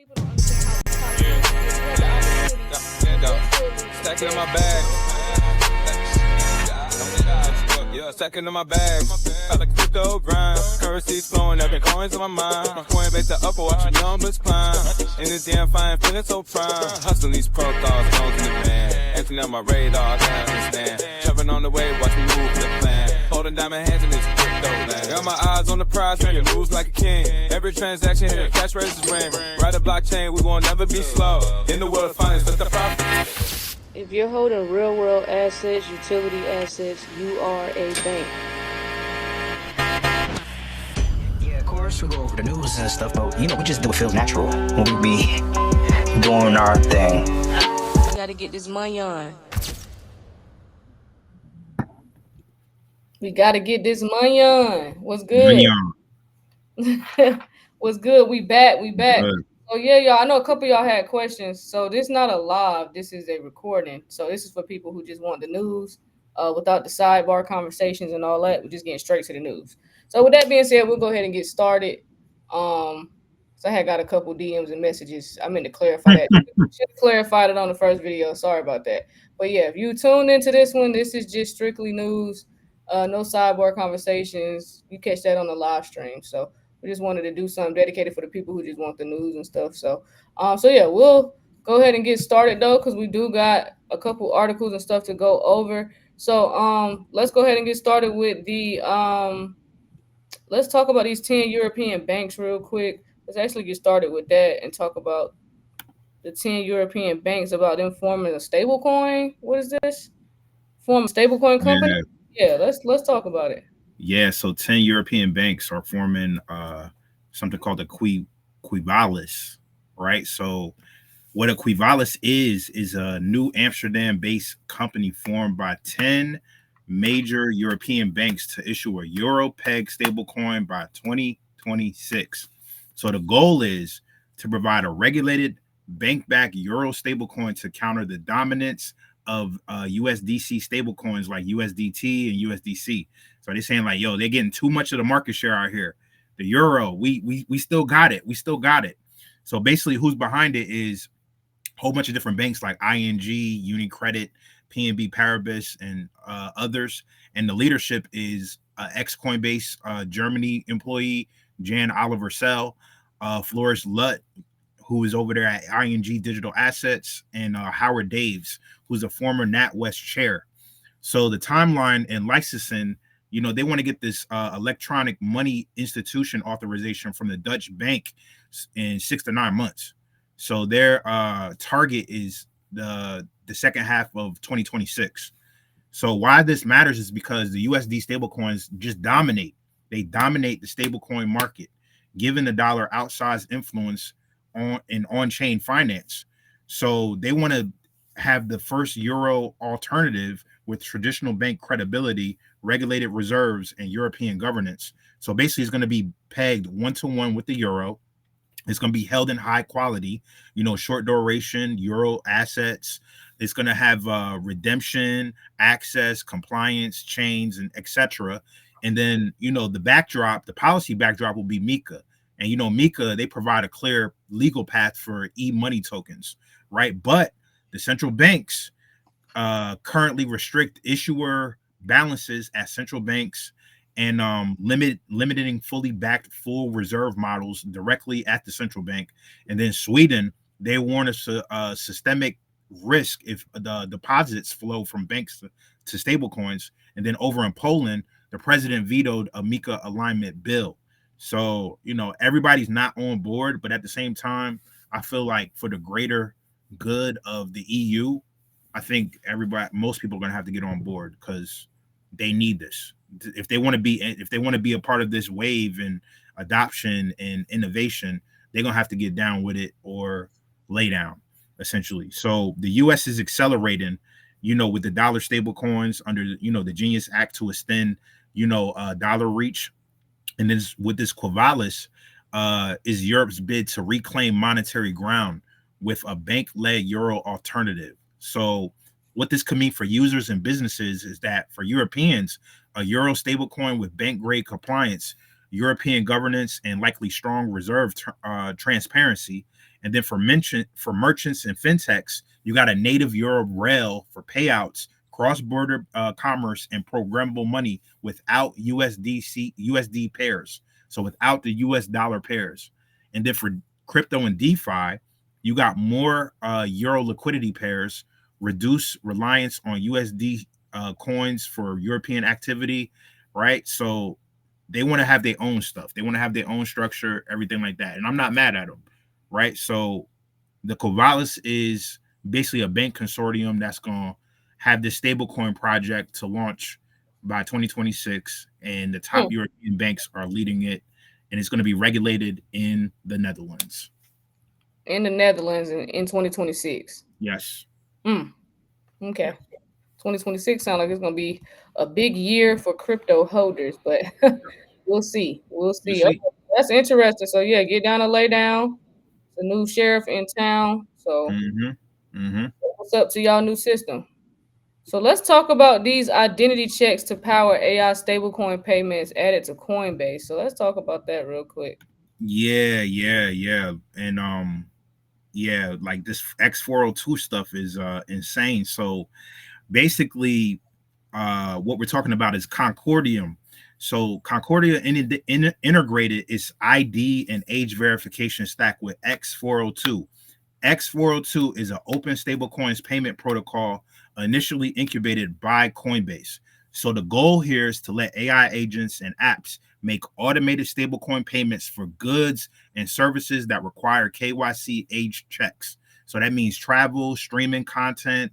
People don't understand how Stacking in my bag. Yeah, stacking in my bag. I like crypto grind. Currency's flowing, every coins on my mind. My coin base the upper, watch your numbers climb. In this damn fine, feeling so prime. Hustling these protocols, phones in the van. Emptying on my radar, I can't understand. Jumping on the wave, watch me move the plan. Holding diamond hands in this crypto land. Got my eyes on the prize, making moves like a king. Every transaction hit a cash registers ring. Ride the blockchain, we won't never be slow. In the world of finance, let the profit. if you're holding real world assets, utility assets, you are a bank. Yeah, of course, we go over the news and stuff, but we just do what feels natural when we be doing our thing. I gotta get this money on. We gotta get this money on. What's good? What's good? We back. Good. Oh yeah, y'all. I know a couple of y'all had questions. So this not a live. This is a recording. So this is for people who just want the news, without the sidebar conversations and all that. We're just getting straight to the news. So with that being said, we'll go ahead and get started. So I had got a couple DMs and messages. I meant to clarify that. Should have clarified it on the first video. Sorry about that. But yeah, if you tuned into this one, this is just strictly news. No sidebar conversations. You catch that on the live stream. So we just wanted to do something dedicated for the people who just want the news and stuff. So yeah, we'll go ahead and get started though, because we do got a couple articles and stuff to go over. So let's go ahead and get started with the let's talk about these 10 European banks real quick. Let's actually get started with that and talk about the 10 European banks, about them forming a stablecoin. What is this? Form a stablecoin company? Yeah, let's talk about it. Yeah, so 10 European banks are forming something called a Quivalis, right? So what a Quivalis is a New Amsterdam-based company formed by 10 major European banks to issue a euro-peg stablecoin by 2026. So the goal is to provide a regulated bank-backed euro stablecoin to counter the dominance of USDC stablecoins like USDT and USDC. So they're saying like, yo, they're getting too much of the market share out here. The euro, we still got it. We still got it. So basically, who's behind it is a whole bunch of different banks like ING, UniCredit, PNB Paribas, and others. And the leadership is ex-Coinbase Germany employee Jan Oliver Sell, Floris Lutt, who is over there at ING Digital Assets, and Howard Daves, who's a former NatWest chair. So the timeline and licensing, they want to get this electronic money institution authorization from the Dutch bank in 6 to 9 months. So their target is the second half of 2026. So why this matters is because the USD stablecoins just dominate. They dominate the stablecoin market, giving the dollar outsized influence on-chain finance. So they want to have the first euro alternative with traditional bank credibility, regulated reserves, and European governance. So basically, it's going to be pegged 1-to-1 with the euro. It's going to be held in high quality, short duration euro assets. It's going to have redemption, access, compliance, chains, and etc. And then, the policy backdrop will be MiCA. And, MiCA, they provide a clear legal path for e-money tokens, right? But the central banks currently restrict issuer balances at central banks and limiting fully backed full reserve models directly at the central bank. And then Sweden, they warn us systemic risk if the deposits flow from banks to stablecoins. And then over in Poland, the president vetoed a MiCA alignment bill. So, everybody's not on board, but at the same time, I feel like for the greater good of the EU, I think most people are going to have to get on board because they need this. If they want to be a part of this wave and adoption and innovation, they're going to have to get down with it or lay down, essentially. So the US is accelerating, with the dollar stable coins under, the Genius Act to extend, dollar reach. And then with this Quivalis is Europe's bid to reclaim monetary ground with a bank-led euro alternative. So what this could mean for users and businesses is that for Europeans, a euro stablecoin with bank-grade compliance, European governance, and likely strong reserve transparency. And then for merchants and fintechs, you got a native euro rail for payouts, cross-border commerce, and programmable money without USD pairs. So without the US dollar pairs. And then for crypto and DeFi, you got more euro liquidity pairs, reduce reliance on USD coins for European activity, right? So they want to have their own stuff. They want to have their own structure, everything like that. And I'm not mad at them, right? So the Covalis is basically a bank consortium that's going to have this stablecoin project to launch by 2026. And the top European banks are leading it. And it's going to be regulated in the Netherlands. In the Netherlands in 2026. Yes. Okay. 2026 sounds like it's going to be a big year for crypto holders, but we'll see. We'll see. Okay, that's interesting. So yeah, get down and lay down. The new sheriff in town. So what's up to y'all new system? So let's talk about these identity checks to power AI stablecoin payments added to Coinbase. So let's talk about that real quick. Yeah. And yeah, like this X402 stuff is insane. So basically what we're talking about is Concordium. So Concordia integrated its ID and age verification stack with X402. X402 is an open stablecoins payment protocol initially incubated by Coinbase. So the goal here is to let AI agents and apps make automated stablecoin payments for goods and services that require KYC age checks. So that means travel, streaming content,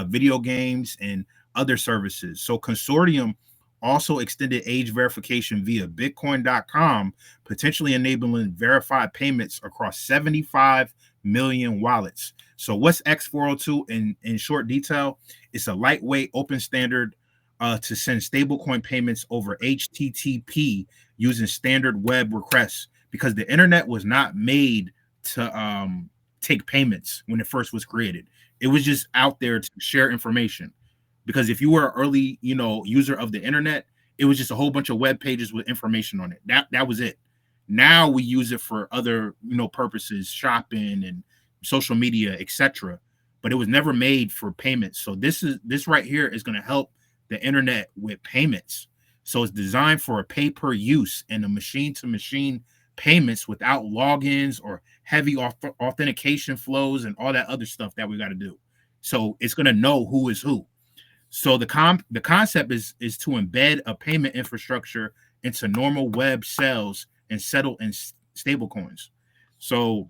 video games, and other services. So Consortium also extended age verification via Bitcoin.com, potentially enabling verified payments across 75 million wallets. So what's X402 in short detail? It's a lightweight open standard to send stablecoin payments over HTTP using standard web requests, because the internet was not made to take payments when it first was created. It was just out there to share information. Because if you were an early, user of the internet, it was just a whole bunch of web pages with information on it. That was it. Now we use it for other, purposes, shopping and social media, etc. But it was never made for payments. So this right here is going to help the internet with payments. So it's designed for a pay per use and a machine to machine payments without logins or heavy authentication flows and all that other stuff that we got to do. So it's going to know who is who. So the concept is to embed a payment infrastructure into normal web sales and settle in stablecoins. So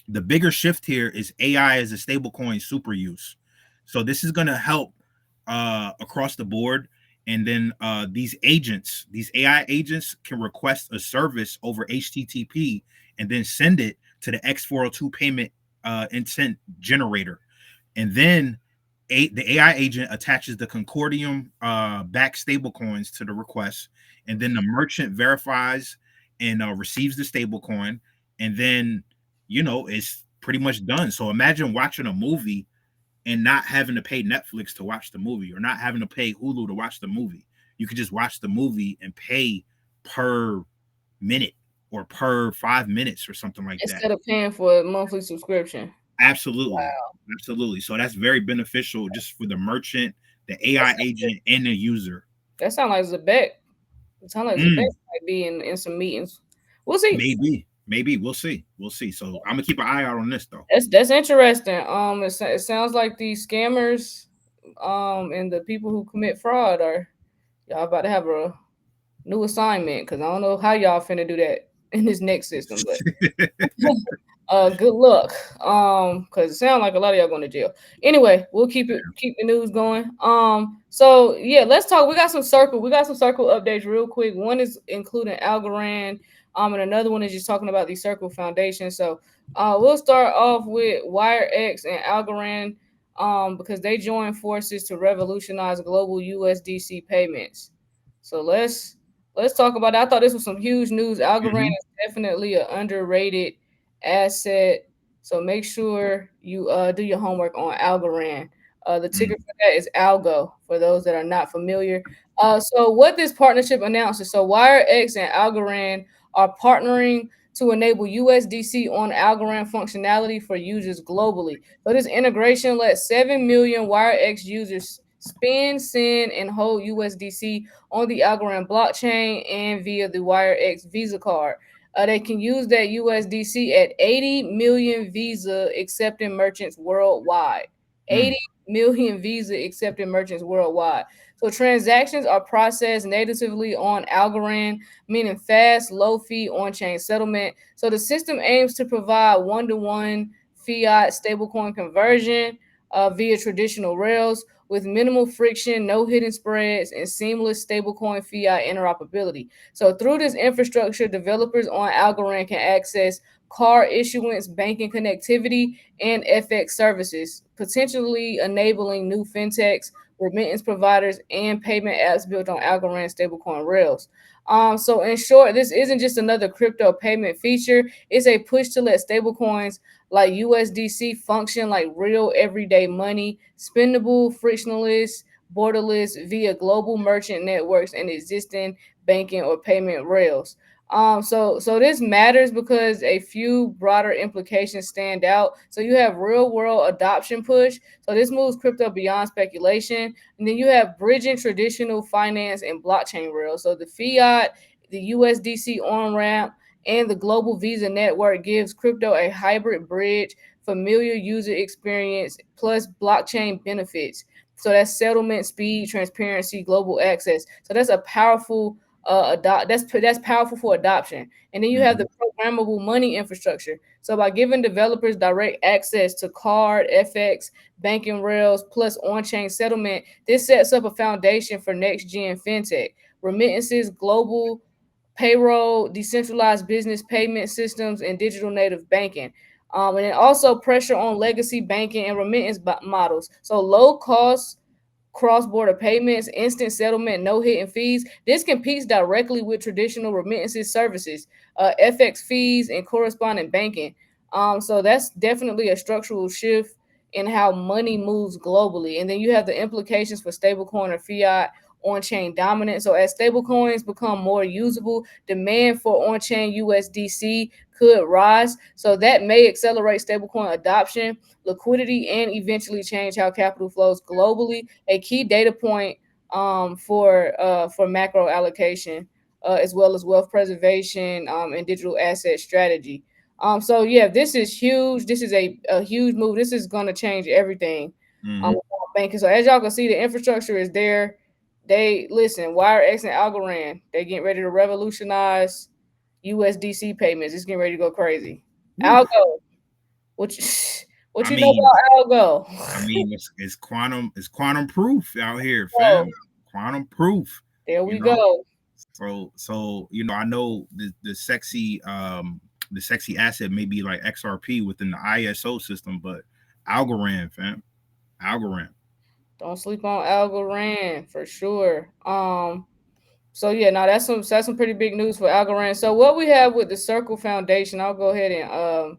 the bigger shift here is AI as a stablecoin super use. So this is going to help across the board. And then these AI agents can request a service over HTTP and then send it to the X402 payment intent generator. And then the AI agent attaches the Concordium backed stablecoins to the request, and then the merchant verifies and receives the stablecoin, and then it's pretty much done. So imagine watching a movie and not having to pay Netflix to watch the movie, or not having to pay Hulu to watch the movie. You could just watch the movie and pay per minute or per 5 minutes or something like that, instead of paying for a monthly subscription. Absolutely. Wow. Absolutely. So that's very beneficial just for the merchant, the AI agent, and the user. That sounds like Zebec. It sounds like Zebec might be in some meetings. We'll see. Maybe. We'll see. So I'm gonna keep an eye out on this though. That's interesting. It sounds like these scammers, and the people who commit fraud are y'all about to have a new assignment, because I don't know how y'all finna do that in this next system, but good luck. Because it sounds like a lot of y'all going to jail. Anyway, we'll keep the news going. So yeah, let's talk. We got some circle updates real quick. One is including Algorand, and another one is just talking about the Circle Foundation. So we'll start off with Wirex and Algorand, because they joined forces to revolutionize global USDC payments. So let's talk about it. I thought this was some huge news. Algorand is definitely an underrated asset. So make sure you do your homework on Algorand. The ticker for that is Algo, for those that are not familiar. So what this partnership announces, so Wirex and Algorand are partnering to enable USDC on Algorand functionality for users globally. So this integration lets 7 million Wirex users spend, send, and hold USDC on the Algorand blockchain and via the Wirex Visa card. They can use that USDC at 80 million Visa accepting merchants worldwide. 80 million Visa accepting merchants worldwide. So transactions are processed natively on Algorand, meaning fast, low fee on-chain settlement. So the system aims to provide one-to-one fiat stablecoin conversion via traditional rails with minimal friction, no hidden spreads, and seamless stablecoin fiat interoperability. So through this infrastructure, developers on Algorand can access card issuance, banking connectivity, and FX services, potentially enabling new fintechs, remittance providers, and payment apps built on Algorand stablecoin rails. So in short, this isn't just another crypto payment feature. It's a push to let stablecoins like USDC function like real everyday money, spendable, frictionless, borderless via global merchant networks and existing banking or payment rails. So this matters because a few broader implications stand out. So you have real world adoption push. So this moves crypto beyond speculation. And then you have bridging traditional finance and blockchain rails. So the fiat, the USDC on ramp, and the global Visa network gives crypto a hybrid bridge, familiar user experience, plus blockchain benefits. So that's settlement, speed, transparency, global access. So that's a powerful that's powerful for adoption. And then you have the programmable money infrastructure. So by giving developers direct access to card, FX, banking rails, plus on-chain settlement, this sets up a foundation for next-gen fintech, remittances, global payroll, decentralized business payment systems, and digital native banking. And then also pressure on legacy banking and remittance models. So low cost cross-border payments, instant settlement, no hidden fees. This competes directly with traditional remittances services, FX fees, and correspondent banking. So that's definitely a structural shift in how money moves globally. And then you have the implications for stablecoin or fiat on-chain dominance. So as stablecoins become more usable, demand for on-chain USDC could rise. So that may accelerate stablecoin adoption, liquidity, and eventually change how capital flows globally. A key data point for macro allocation, as well as wealth preservation and digital asset strategy. So yeah, this is huge. This is a huge move. This is going to change everything. Mm-hmm. Banking. So as y'all can see, the infrastructure is there. They listen. Wirex and Algorand. They getting ready to revolutionize USDC payments. It's getting ready to go crazy. Algo, what you, what I you know mean, about Algo? it's quantum proof out here, Oh, fam. Quantum proof. there You we know. go. So I know the sexy asset may be like XRP within the ISO system, but Algorand, fam. Algorand. Don't sleep on Algorand for sure. So yeah, now that's some pretty big news for Algorand. So what we have with the Circle Foundation, I'll go ahead and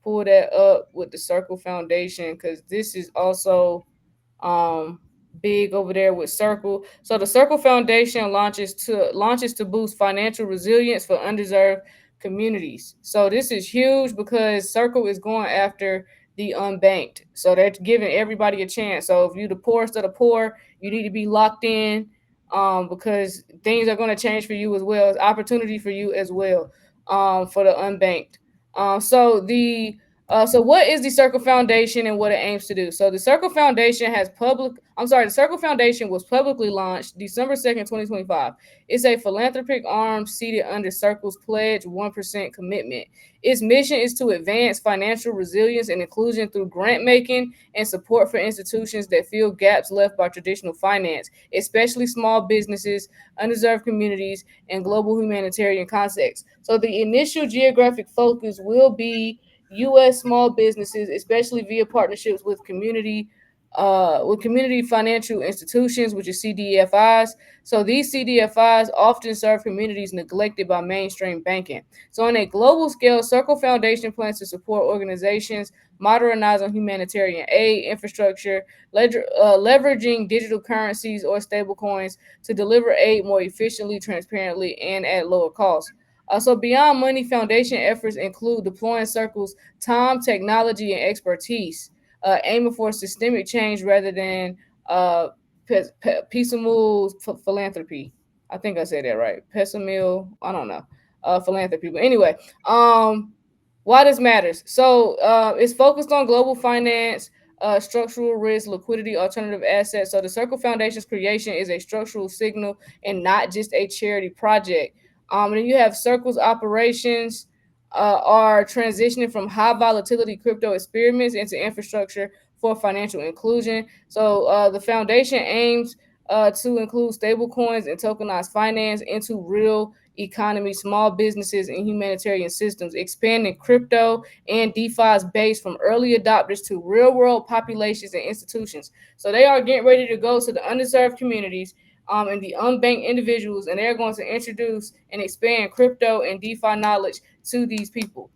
pull that up with the Circle Foundation because this is also um big over there with Circle. So the Circle Foundation launches to boost financial resilience for undeserved communities. So this is huge because Circle is going after the unbanked. So they're giving everybody a chance. So if you're the poorest of the poor, you need to be locked in because things are going to change for you as well as opportunity for you as well for the unbanked. So what is the Circle Foundation and what it aims to do? So the Circle Foundation the Circle Foundation was publicly launched December 2nd, 2025. It's a philanthropic arm seated under Circle's pledge 1% commitment. Its mission is to advance financial resilience and inclusion through grant making and support for institutions that fill gaps left by traditional finance, especially small businesses, undeserved communities, and global humanitarian contexts. So the initial geographic focus will be U.S. small businesses, especially via partnerships with community. with community financial institutions, which is CDFIs. So these CDFIs often serve communities neglected by mainstream banking. So on a global scale, Circle Foundation plans to support organizations modernize on humanitarian aid infrastructure, leveraging digital currencies or stablecoins to deliver aid more efficiently, transparently, and at lower cost. So beyond money, foundation efforts include deploying Circle's time, technology, and expertise, aiming for systemic change rather than piecemeal philanthropy. I think I said that right. Piecemeal, I don't know. Philanthropy. But anyway, why this matters. So it's focused on global finance, structural risk, liquidity, alternative assets. So the Circle Foundation's creation is a structural signal and not just a charity project. And then you have Circle's operations are transitioning from high volatility crypto experiments into infrastructure for financial inclusion. So the foundation aims to include stablecoins and tokenized finance into real economy, small businesses, and humanitarian systems, expanding crypto and DeFi's base from early adopters to real world populations and institutions. So they are getting ready to go to the underserved communities and the unbanked individuals, and they're going to introduce and expand crypto and DeFi knowledge to these people.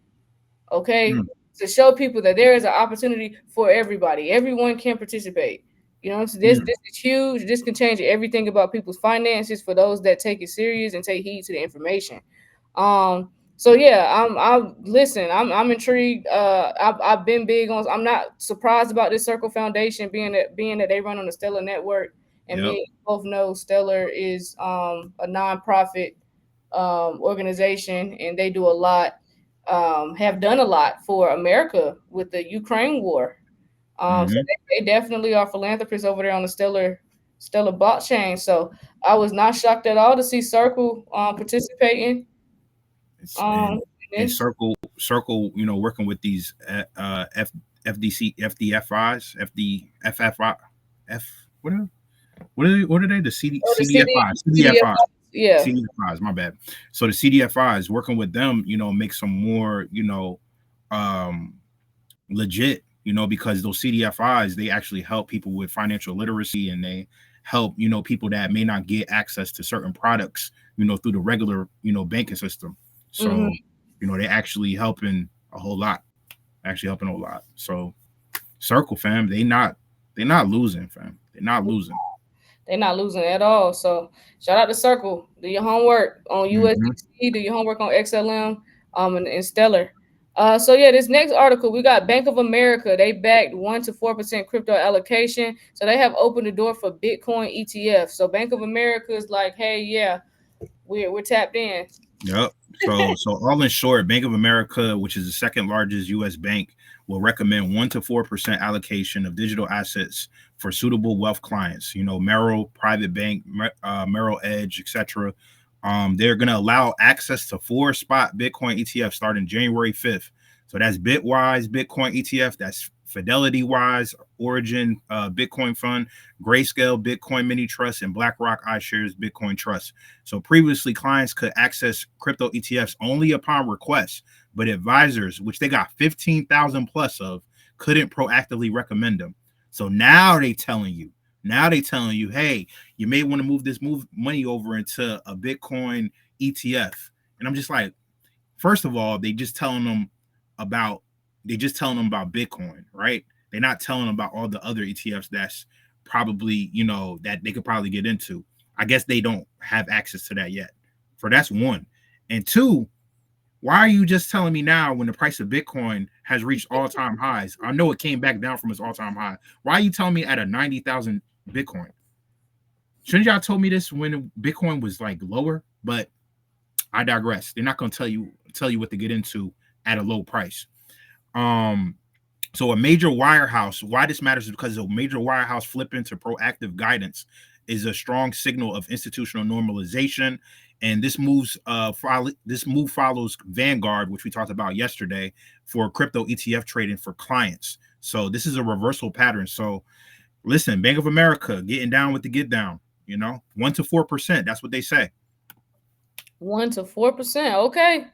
Okay, to show people that there is an opportunity for everybody. Everyone can participate. You know, so this is huge. This can change everything about people's finances for those that take it serious and take heed to the information. So yeah, I'm listen. I'm intrigued. I've been big on. I'm not surprised about this Circle Foundation being that they run on the Stellar network, and Yep. me both know Stellar is a nonprofit organization, and they do a lot, have done a lot for America with the Ukraine war. So Hmm. they definitely are philanthropists over there on the Stellar blockchain. So I was not shocked at all to see Circle participating It's, um in and this. Circle, working with these FDC, FDFIs, FDFFI, F, what are they? The Oh, the CDFIs, CDF, yeah. CDFIs. My bad. So the CDFIs working with them, make some more, um, legit, because those CDFIs, they actually help people with financial literacy, and they help, people that may not get access to certain products, through the regular, banking system. Hmm. So, they actually helping a whole lot, So Circle, fam, they're not losing, fam. They're not losing. They're not losing at all. So shout out to Circle. Do your homework on Hmm. USDC. Do your homework on XLM. And Stellar. So yeah, this next article we got Bank of America. They backed 1 to 4% crypto allocation. So they have opened the door for Bitcoin ETF. So Bank of America is like, hey, yeah, we're tapped in. Yep. So all in short, Bank of America, which is the second largest U.S. bank, will recommend 1 to 4% allocation of digital assets for suitable wealth clients. Merrill Private Bank, Merrill Edge, etc. They're going to allow access to 4 spot Bitcoin ETF starting January 5th. So that's Bitwise Bitcoin ETF. That's Fidelity Wise Origin Bitcoin Fund, Grayscale Bitcoin Mini Trust, and BlackRock iShares Bitcoin Trust. So previously, clients could access crypto ETFs only upon request, but advisors, which they got 15,000 plus of, couldn't proactively recommend them. So now they telling you, hey, you may want to move money over into a Bitcoin ETF. And I'm just like, first of all, about about Bitcoin, right? They're not telling them about all the other ETFs that's probably, that they could probably get into. I guess they don't have access to that yet. For that's one. And two, why are you just telling me now when the price of Bitcoin has reached all-time highs? I know it came back down from its all-time high. Why are you telling me at a 90,000 Bitcoin? Shouldn't y'all told me this when Bitcoin was like lower? But I digress. They're not going to tell you what to get into at a low price. So a major wirehouse, why this matters is because a major wirehouse flipping to proactive guidance is a strong signal of institutional normalization. And this move follows Vanguard, which we talked about yesterday, for crypto ETF trading for clients. So this is a reversal pattern. So listen, Bank of America getting down with the get down, 1 to 4%. That's what they say. 1 to 4%. Okay.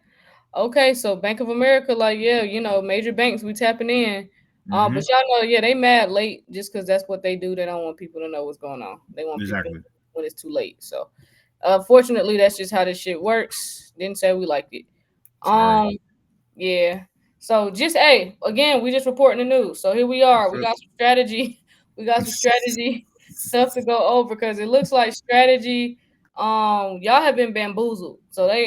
Okay. So Bank of America, like, yeah, major banks, we tapping in. But y'all know, yeah, they mad late just because that's what they do. They don't want people to know what's going on. They want people to Exactly. know when it's too late. So, fortunately, that's just how this shit works. Didn't say we liked it. Sorry. Yeah. So just again, we just reporting the news. So here we are. We got some strategy. We got some strategy stuff to go over because it looks like strategy. Y'all have been bamboozled. So they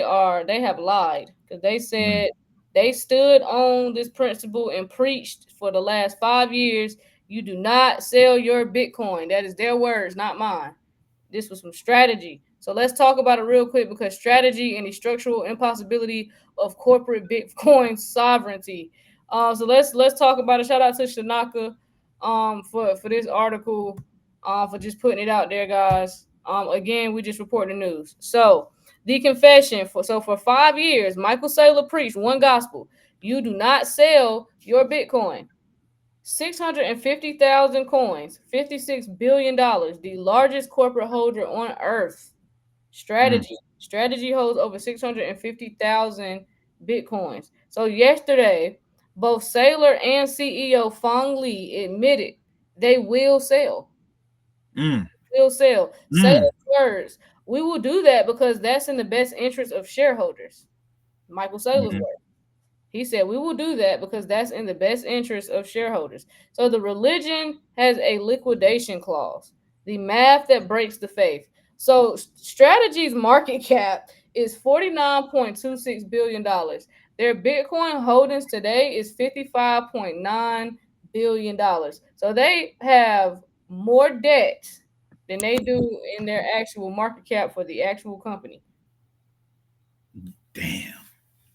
have lied because they said they stood on this principle and preached for the last 5 years. You do not sell your Bitcoin. That is their words, not mine. This was some strategy. So let's talk about it real quick because strategy and the structural impossibility of corporate Bitcoin sovereignty. So let's talk about it. Shout out to Shanaka for this article, for just putting it out there, guys. Again, we just report the news. So the confession for 5 years, Michael Saylor preached one gospel: you do not sell your Bitcoin. 650,000 coins, $56 billion, the largest corporate holder on earth. Strategy holds over 650,000 Bitcoins. So yesterday, both Saylor and CEO Fong Li admitted they will sell. Will sell. Saylor's words, we will do that because that's in the best interest of shareholders. Michael Saylor's words. He said, we will do that because that's in the best interest of shareholders. So the religion has a liquidation clause, the math that breaks the faith. So Strategy's market cap is $49.26 billion. Their Bitcoin holdings today is $55.9 billion. So they have more debt than they do in their actual market cap for the actual company. Damn.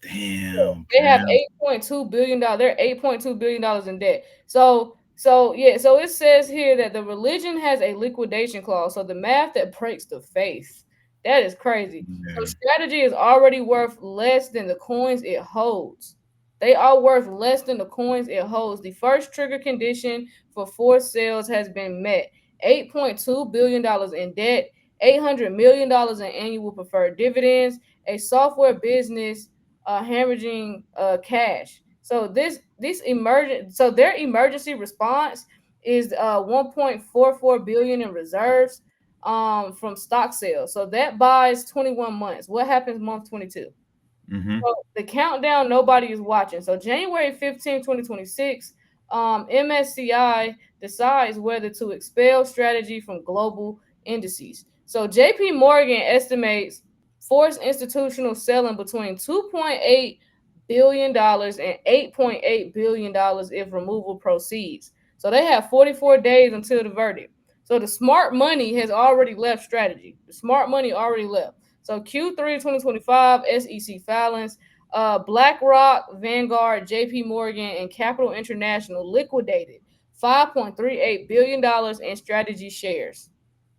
They have $8.2 billion. They're $8.2 billion in debt. So it says here that the religion has a liquidation clause. So the math that breaks the faith. That is crazy. Yeah. So strategy is already worth less than the coins it holds. They are worth less than the coins it holds. The first trigger condition for forced sales has been met. $8.2 billion in debt, $800 million in annual preferred dividends, a software business hemorrhaging cash. So their emergency response is 1.44 billion in reserves from stock sales. So that buys 21 months. What happens month 22? So the countdown nobody is watching. So January 15, 2026, MSCI decides whether to expel strategy from global indices. So JP Morgan estimates forced institutional selling between $2.8 billion and $8.8 billion if removal proceeds. So they have 44 days until the verdict. So the smart money has already left strategy. The smart money already left. So Q3 2025 SEC filings, BlackRock, Vanguard, JP Morgan, and Capital International liquidated $5.38 billion in strategy shares.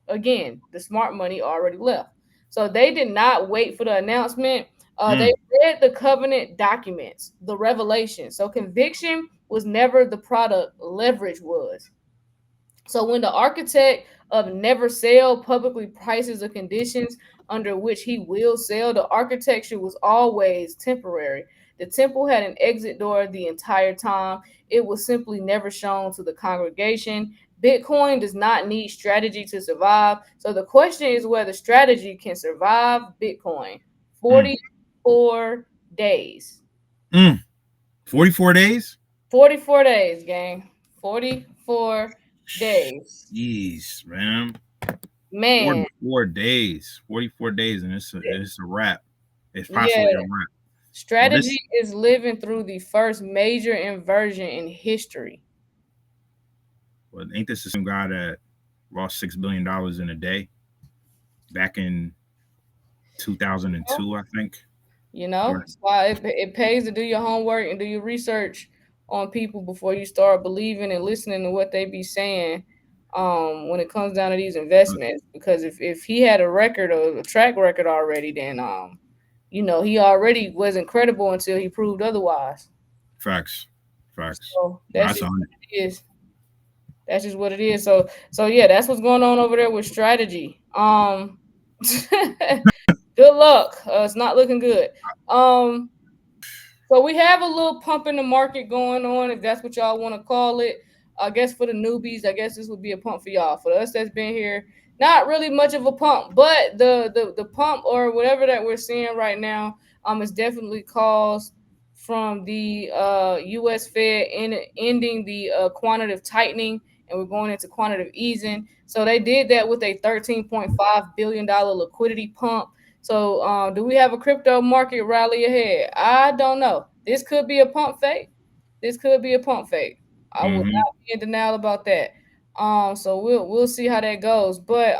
Again, the smart money already left. So they did not wait for the announcement. They read the covenant documents, the revelation. So conviction was never the product, leverage was. So when the architect of never sell publicly prices the conditions under which he will sell, the architecture was always temporary. The temple had an exit door the entire time. It was simply never shown to the congregation. Bitcoin does not need strategy to survive. So the question is whether strategy can survive Bitcoin. 44 days. 44 days? 44 days, gang. 44 days. Jeez, man. Man. 44 days. 44 days, and it's a wrap. It's possibly a wrap. Strategy is living through the first major inversion in history. Well, ain't this the same guy that lost $6 billion in a day back in 2002, I think? You know, that's why it pays to do your homework and do your research on people before you start believing and listening to what they be saying when it comes down to these investments. Because if he had a record or a track record already, then he already wasn't credible until he proved otherwise. Facts. So that's just what it is. That's just what it is. So yeah, that's what's going on over there with strategy. Good luck. It's not looking good. So we have a little pump in the market going on, if that's what y'all want to call it. I guess for the newbies, I guess this would be a pump for y'all. For us that's been here, not really much of a pump, but the pump or whatever that we're seeing right now is definitely caused from the U.S. Fed ending the quantitative tightening, and we're going into quantitative easing. So they did that with a $13.5 billion liquidity pump. So, do we have a crypto market rally ahead? I don't know. This could be a pump fake. This could be a pump fake. I would Mm-hmm. not be in denial about that. So we'll see how that goes. But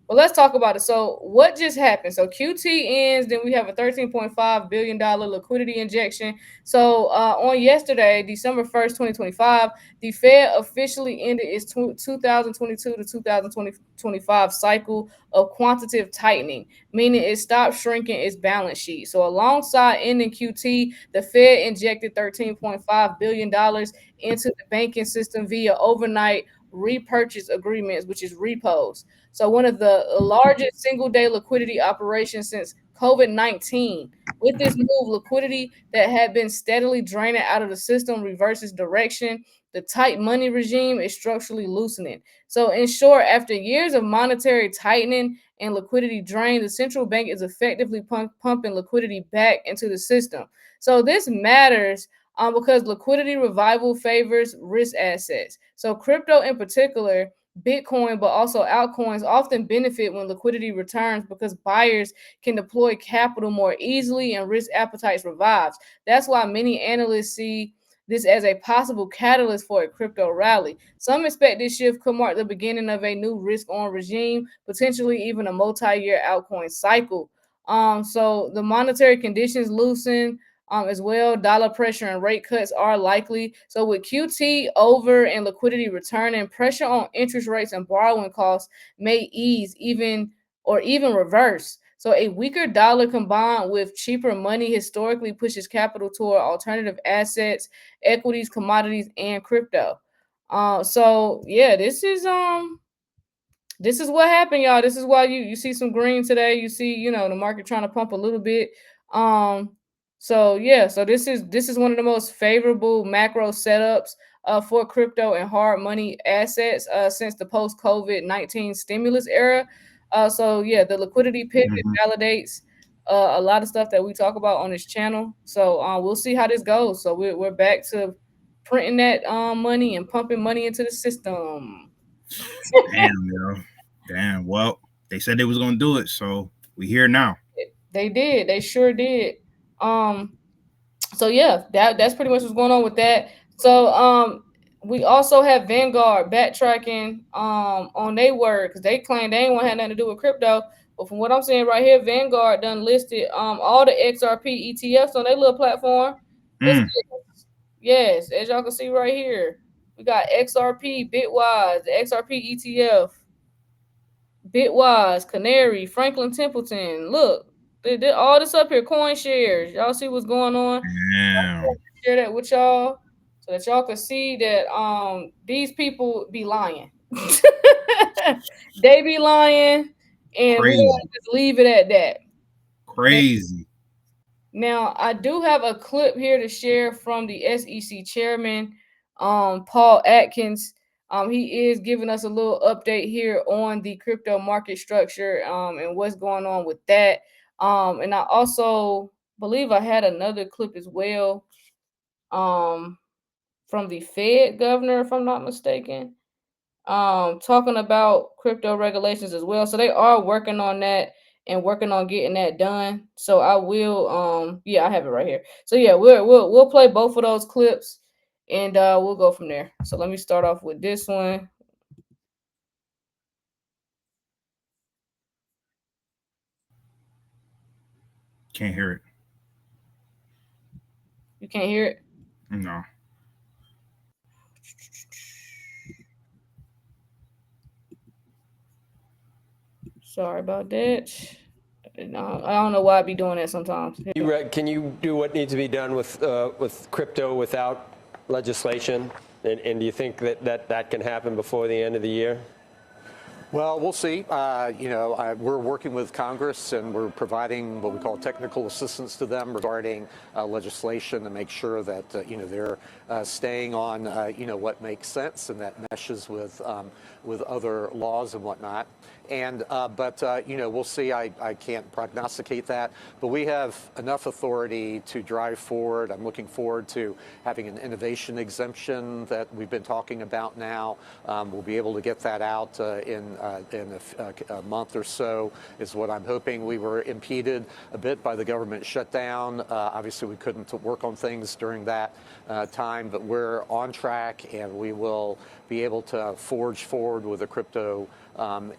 let's talk about it. So, what just happened? So QT ends, then we have a $13.5 billion liquidity injection. So, on yesterday, December 1st, 2025, the Fed officially ended its 2022 to 2025 cycle of quantitative tightening, meaning it stopped shrinking its balance sheet. So, alongside ending QT, the Fed injected $13.5 billion into the banking system via overnight repurchase agreements, which is repos. So, one of the largest single day liquidity operations since COVID-19. With this move, liquidity that had been steadily draining out of the system reverses direction. The tight money regime is structurally loosening. So, in short, after years of monetary tightening and liquidity drain, the central bank is effectively pumping liquidity back into the system. So, this matters because liquidity revival favors risk assets. So, crypto in particular, Bitcoin, but also altcoins often benefit when liquidity returns because buyers can deploy capital more easily and risk appetites revives. That's why many analysts see this as a possible catalyst for a crypto rally. Some expect this shift could mark the beginning of a new risk-on regime, potentially even a multi-year altcoin cycle. So the monetary conditions loosen as well. Dollar pressure and rate cuts are likely. So with QT over and liquidity returning, pressure on interest rates and borrowing costs may ease even reverse. So a weaker dollar combined with cheaper money historically pushes capital toward alternative assets, equities, commodities, and crypto. So yeah, this is what happened, y'all. This is why you see some green today. You see, the market trying to pump a little bit. Um, so yeah, so this is one of the most favorable macro setups for crypto and hard money assets since the post COVID-19 stimulus era. So yeah, the liquidity pivot Mm-hmm. validates a lot of stuff that we talk about on this channel. So we'll see how this goes. So we're back to printing that money and pumping money into the system. Damn, yo. Damn. Well, they said they was gonna do it, so we here now. They did. They sure did. Um, so yeah, that's pretty much what's going on with that. So we also have Vanguard backtracking on their word because they claim they ain't want to have nothing to do with crypto. But from what I'm saying right here, Vanguard done listed all the XRP ETFs on their little platform. Listed, Mm. yes, as y'all can see right here. We got XRP, Bitwise, the XRP ETF. Bitwise, Canary, Franklin Templeton. Look, they all this up here. Coin shares. Y'all see what's going on? Damn. Share that with y'all so that y'all can see that these people be lying. They be lying, and we're gonna Crazy. just leave it at that. Crazy. Now, I do have a clip here to share from the SEC chairman, Paul Atkins. He is giving us a little update here on the crypto market structure and what's going on with that. And I also believe I had another clip as well from the Fed governor, if I'm not mistaken, talking about crypto regulations as well. So they are working on that and working on getting that done. So I will yeah, I have it right here. So yeah, we'll play both of those clips and we'll go from there. So let me start off with this one. Can't hear it. You can't hear it? No. Sorry about that. No, I don't know why I be doing that sometimes. Can you do what needs to be done with crypto without legislation? And do you think that can happen before the end of the year? Well, we'll see. We're working with Congress and we're providing what we call technical assistance to them regarding legislation to make sure that they're staying on what makes sense and that meshes with other laws and whatnot. And we'll see. I can't prognosticate that, but we have enough authority to drive forward. I'm looking forward to having an innovation exemption that we've been talking about now. We'll be able to get that out in a month or so is what I'm hoping. We were impeded a bit by the government shutdown. Obviously, we couldn't work on things during that time, but we're on track and we will be able to forge forward with the crypto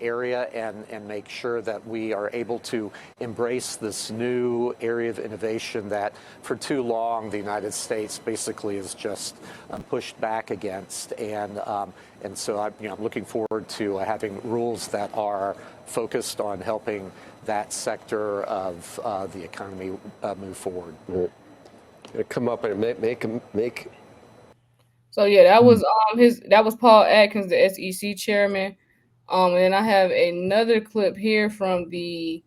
area and make sure that we are able to embrace this new area of innovation that for too long the United States basically is just pushed back against. And so I'm looking forward to having rules that are focused on helping that sector of the economy move forward. Come up and make. So yeah, that was Paul Atkins, the SEC chairman. And then I have another clip here from the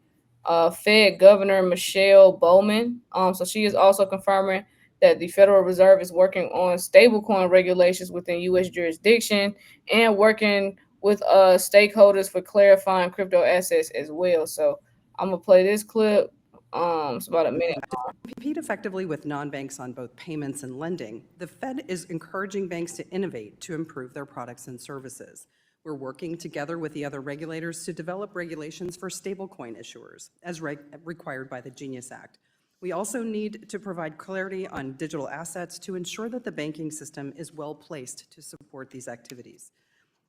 Fed Governor Michelle Bowman. So she is also confirming that the Federal Reserve is working on stablecoin regulations within U.S. jurisdiction and working with stakeholders for clarifying crypto assets as well. So I'm gonna play this clip. It's about a minute. Compete effectively with non-banks on both payments and lending, the Fed is encouraging banks to innovate to improve their products and services. We're working together with the other regulators to develop regulations for stablecoin issuers, as required by the Genius Act. We also need to provide clarity on digital assets to ensure that the banking system is well placed to support these activities.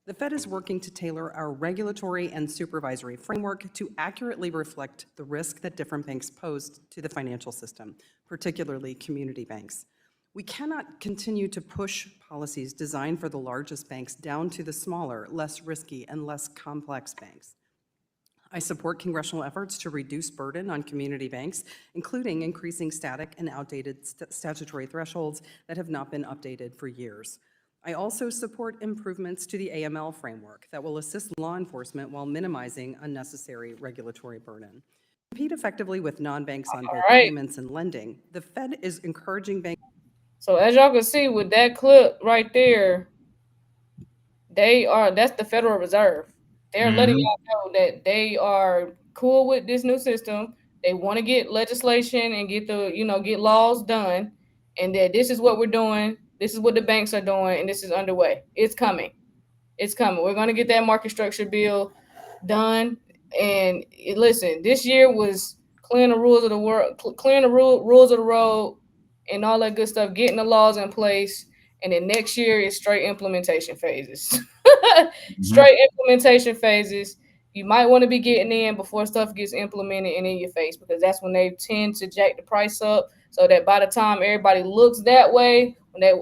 The Fed is working to tailor our regulatory and supervisory framework to accurately reflect the risk that different banks pose to the financial system, particularly community banks. We cannot continue to push policies designed for the largest banks down to the smaller, less risky, and less complex banks. I support congressional efforts to reduce burden on community banks, including increasing static and outdated statutory thresholds that have not been updated for years. I also support improvements to the AML framework that will assist law enforcement while minimizing unnecessary regulatory burden. To compete effectively with non-banks on both payments and lending, the Fed is encouraging banks. So as y'all can see with that clip right there, that's the Federal Reserve. They're letting y'all know that they are cool with this new system. They want to get legislation and get laws done, and that this is what we're doing. This is what the banks are doing, and this is underway. It's coming. It's coming. We're going to get that market structure bill done. And listen, this year was clearing the rules of the world, clearing the rules of the road, and all that good stuff, getting the laws in place. And then next year is straight implementation phases. Straight implementation phases. You might want to be getting in before stuff gets implemented and in your face, because that's when they tend to jack the price up, so that by the time everybody looks that way, when they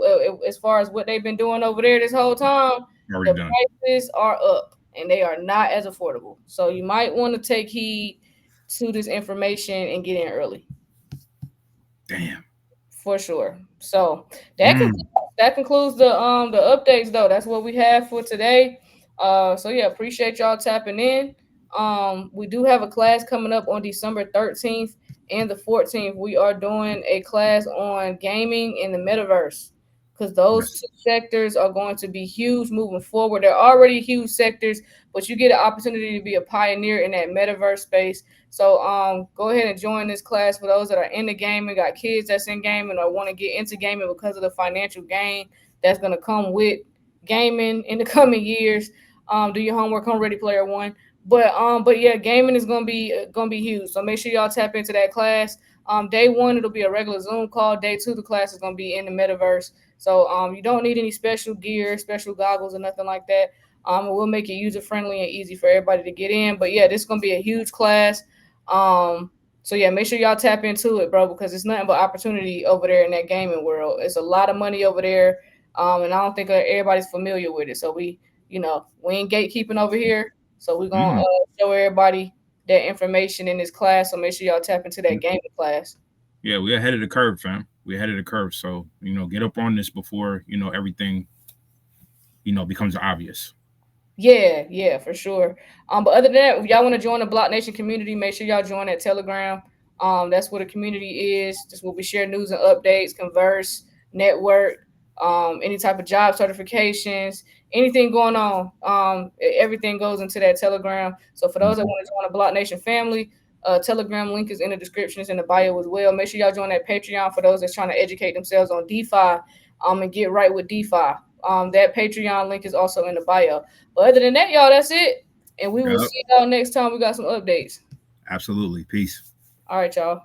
as far as what they've been doing over there this whole time, the prices are up and they are not as affordable. So you might want to take heed to this information and get in early. Damn. For sure. So that concludes the updates though. That's what we have for today. So yeah, appreciate y'all tapping in. We do have a class coming up on December 13th and the 14th. We are doing a class on gaming in the metaverse, because those two sectors are going to be huge moving forward. They're already huge sectors, but you get an opportunity to be a pioneer in that metaverse space. So go ahead and join this class for those that are in the gaming, got kids that's in gaming or want to get into gaming because of the financial gain that's going to come with gaming in the coming years. Do your homework on Ready Player One. But yeah, gaming is gonna be huge. So make sure y'all tap into that class. Day one, it'll be a regular Zoom call. Day two, the class is gonna be in the metaverse. So you don't need any special gear, special goggles, or nothing like that. We'll make it user friendly and easy for everybody to get in. But yeah, this is gonna be a huge class. So yeah, make sure y'all tap into it, bro, because it's nothing but opportunity over there in that gaming world. It's a lot of money over there, and I don't think everybody's familiar with it. So we ain't gatekeeping over here. So we're gonna show everybody that information in this class. So make sure y'all tap into that gaming class. Yeah, we're ahead of the curve, fam. We're ahead of the curve. So get up on this before everything becomes obvious. Yeah, for sure. But other than that, if y'all want to join the BlockNation community, make sure y'all join that Telegram. That's what a community is. That's where we share news and updates, converse, network, any type of job certifications, anything going on. Everything goes into that Telegram. So for those that want to join the BlockNation family, Telegram link is in the description, it's in the bio as well. Make sure y'all join that Patreon for those that's trying to educate themselves on DeFi, and get right with DeFi. That Patreon link is also in the bio. But other than that, y'all, that's it. And we will see y'all next time we got some updates. Absolutely. Peace. All right, y'all.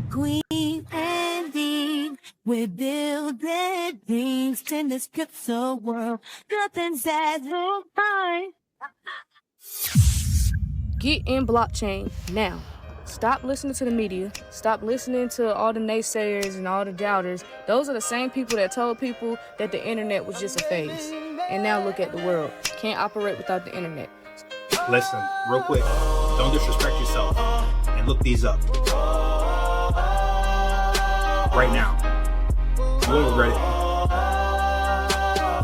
Kween and Dean, we build big things in this crypto world. Nothing's as high. Get in blockchain now. Stop listening to the media. Stop listening to all the naysayers and all the doubters. Those are the same people that told people that the internet was just a phase. And now look at the world. Can't operate without the internet. Listen, real quick. Don't disrespect yourself. And look these up. Right now. You won't regret it.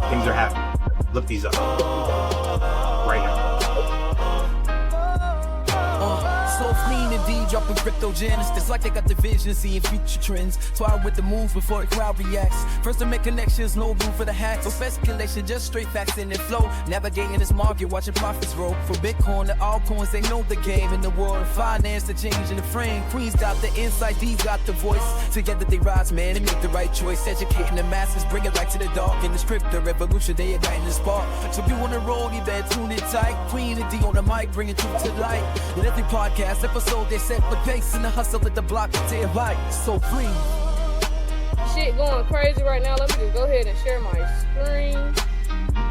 Things are happening. Look these up. Right now. So clean indeed, dropping crypto gems. It's like they got the vision, seeing future trends. So I with the moves before the crowd reacts. First to make connections, no room for the hacks. No speculation, just straight facts in the flow. Navigating this market, watching profits roll. From Bitcoin to altcoins, they know the game. In the world of finance, the change in the frame. Queen's got the insight, D's got the voice. Together they rise, man, and make the right choice. Educating the masses, bring it right to the dark. In this crypto revolution, they igniting the spark. So if you on the road, you better tune in tight. Queen and D on the mic, bringing truth to light. In every podcast episode, they set the pace and the hustle at the block to their light. So free. Shit going crazy right now. Let me just go ahead and share my screen.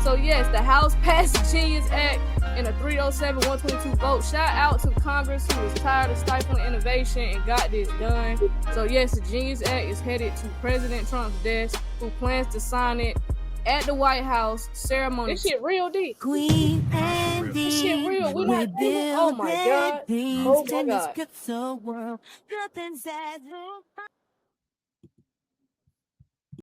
So yes, the House passed the Genius Act in a 307-122 vote. Shout out to Congress who was tired of stifling innovation and got this done. So yes, the Genius Act is headed to President Trump's desk, who plans to sign it at the White House ceremony. This shit real deep. Kween and Dean, This shit real. We we not. Oh build my god. big Oh things my in this god. crypto world. Nothing's as